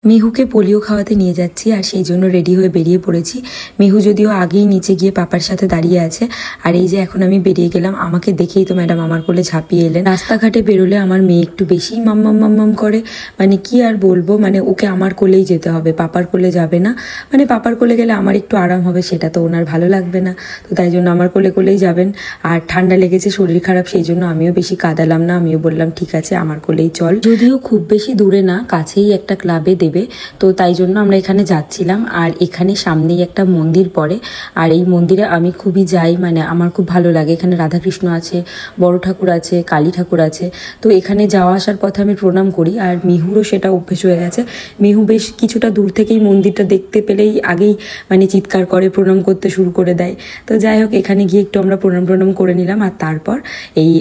মিহুকে polio খাওয়াতে নিয়ে যাচ্ছি আর সেই জন্য রেডি হয়ে বেরিয়ে পড়েছি। মিহু যদিও আগেই নিচে গিয়ে পাপার সাথে দাঁড়িয়ে আছে, আর এই যে এখন আমি বেরিয়ে গেলাম। আমাকে দেখেই তো ম্যাডাম আমার কোলে ঝাঁপিয়ে এলেন। রাস্তাঘাটে বেরোলে আমার মেয়ে একটু বেশিই মাম্মাম মাম্মাম করে, মানে কি আর বলবো, মানে ওকে আমার কোলেই যেতে হবে, পাপার কোলে যাবে না। মানে পাপার কোলে গেলে আমার একটু আরাম হবে, সেটা তো ওনার ভালো লাগবে না, তো তাই জন্য আমার কোলে কোলেই যাবেন। আর ঠান্ডা লেগেছে, শরীর খারাপ, সেই জন্য আমিও বেশি কাঁদালাম না, আমিও বললাম ঠিক আছে আমার কোলেই চল। যদিও খুব বেশি দূরে না, কাছেই একটা ক্লাবে দেবে, তো তাই জন্য আমরা এখানে যাচ্ছিলাম। আর এখানে সামনেই একটা মন্দির পড়ে, আর এই মন্দিরে আমি খুবই যাই, মানে আমার খুব ভালো লাগে। এখানে রাধাকৃষ্ণ আছে, বড় ঠাকুর আছে, কালী ঠাকুর আছে, তো এখানে যাওয়া আসার পথে আমি প্রণাম করি। আর মিহুরও সেটা অভ্যেস হয়ে গেছে। মিহু বেশ কিছুটা দূর থেকেই মন্দিরটা দেখতে পেলেই আগেই মানে চিৎকার করে, প্রণাম করতে শুরু করে দেয়। তো যাই হোক, এখানে গিয়ে একটু আমরা প্রণাম করে নিলাম, আর তারপর এই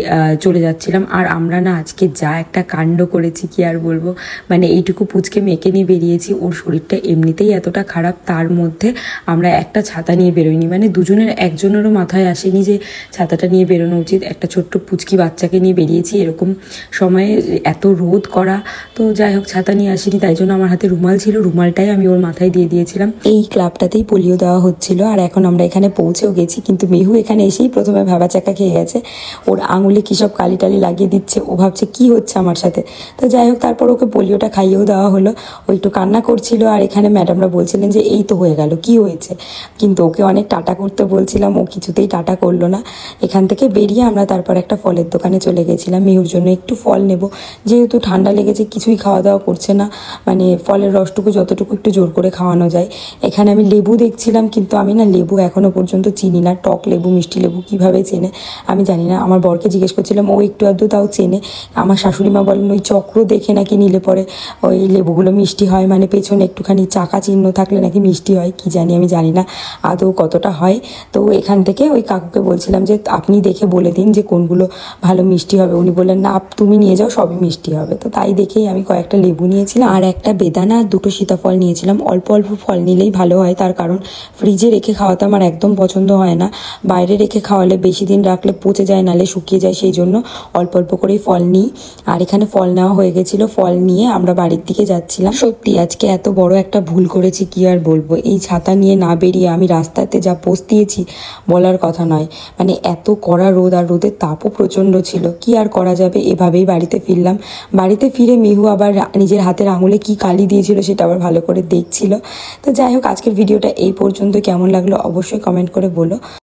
চলে যাচ্ছিলাম। আর আমরা না আজকে যা একটা কাণ্ড করেছি কি আর বলবো, মানে এইটুকু পুচকে মেয়েকে নিয়ে বেরিয়েছি। ওর শরীরটা এমনিতেই এতটা খারাপ, তার মধ্যে আমরা একটা ছাতা নিয়ে বেরোইনি, মানে দুজনের একজনেরও মাথায় আসেনি যে ছাতাটা নিয়ে বেরোনো উচিত। একটা ছোট্ট পুচকি বাচ্চাকে নিয়ে বেরিয়েছি এরকম সময়ে, এত রোদ করা। তো যাই হোক, ছাতা নিয়ে আসিনি, তাই জন্য আমার হাতে রুমাল ছিল, রুমালটাই আমি ওর মাথায় দিয়ে দিয়েছিলাম। এই ক্লাবটাতেই পোলিও দেওয়া হচ্ছিল, আর এখন আমরা এখানে পৌঁছেও গেছি। কিন্তু মিহু এখানে এসেই প্রথমে ভ্যাবাচাকা খেয়ে গেছে, ওর আঙুলে কী সব কালি টালি লাগিয়ে দিচ্ছে, ও ভাবছে কি হচ্ছে আমার সাথে। তো যাই হোক, তারপর ওকে পোলিওটা খাইয়েও দেওয়া হলো। ও একটু কান্না করছিল, আর এখানে ম্যাডামরা বলছিলেন যে এই তো হয়ে গেল, কি হয়েছে। কিন্তু ওকে অনেক টাটা করতে বলছিলাম, ও কিছুতেই টাটা করলো না। এখান থেকে বেরিয়ে আমরা তারপর একটা ফলের দোকানে চলে গেছিলাম মিহুর জন্য একটু ফল নেব, যেহেতু ঠান্ডা লেগেছে, কিছুই খাওয়া দাওয়া করছে না, মানে ফলের রসটুকু যতটুকু একটু জোর করে খাওয়ানো যায়। এখানে আমি লেবু দেখছিলাম, কিন্তু আমি না লেবু এখনও পর্যন্ত চিনি না, টক লেবু মিষ্টি লেবু কীভাবে চেনে আমি জানি না। আমার বরকে জিজ্ঞেস করছিলাম, ও একটু আধটু তাও চেনে। আমার শাশুড়ি মা বলেন ওই চক্র দেখে নাকি নিলে পরে ওই লেবুগুলো মিষ্টি হয়, মানে পেছনে একটুখানি চাকা চিহ্ন থাকলে নাকি মিষ্টি হয়, কি জানি, আমি জানি না আদৌ কতটা হয়। তো এখান থেকে ওই কাকুকে বলছিলাম যে আপনি দেখে বলে দিন যে কোনগুলো ভালো মিষ্টি হবে। উনি বললেন না, তুমি নিয়ে যাও, সবই মিষ্টি হবে। তো তাই দেখেই আমি কয়েকটা লেবু নিয়েছিলাম, আর একটা বেদানা আর দুটো সীতাফল নিয়েছিলাম। অল্প অল্প ফল নিলেই ভালো হয়, তার কারণ ফ্রিজে রেখে খাওয়াতে আমার একদম পছন্দ হয় না। বাইরে রেখে খাওয়ালে বেশি দিন রাখলে পচে যায়, নালে শুকিয়ে যায়, সেই জন্য অল্প অল্প করেই ফল নিই। আর এখানে ফল নেওয়া হয়ে গেছিলো, ফল নিয়ে আমরা বাড়ির দিকে যাচ্ছিলাম। সত্যি আজকে এত বড় একটা ভুল করেছি, কি আর বলবো। এই ছাতা নিয়ে না বেরিয়ে আমি রাস্তাতে যা পস্তিয়েছি বলার কথা নয়, মানে এত কড়া রোদ, আর রোদের তাপও প্রচণ্ড ছিল। কি আর করা যাবে, এভাবেই বাড়িতে ফিরলাম। বাড়িতে ফিরে মিহু আবার নিজের হাতের আঙুলে কি কালি দিয়েছিল সেটা আবার ভালো করে দেখছিল। তো যাই হোক, আজকের ভিডিওটা এই পর্যন্ত। কেমন লাগলো অবশ্যই কমেন্ট করে বলো।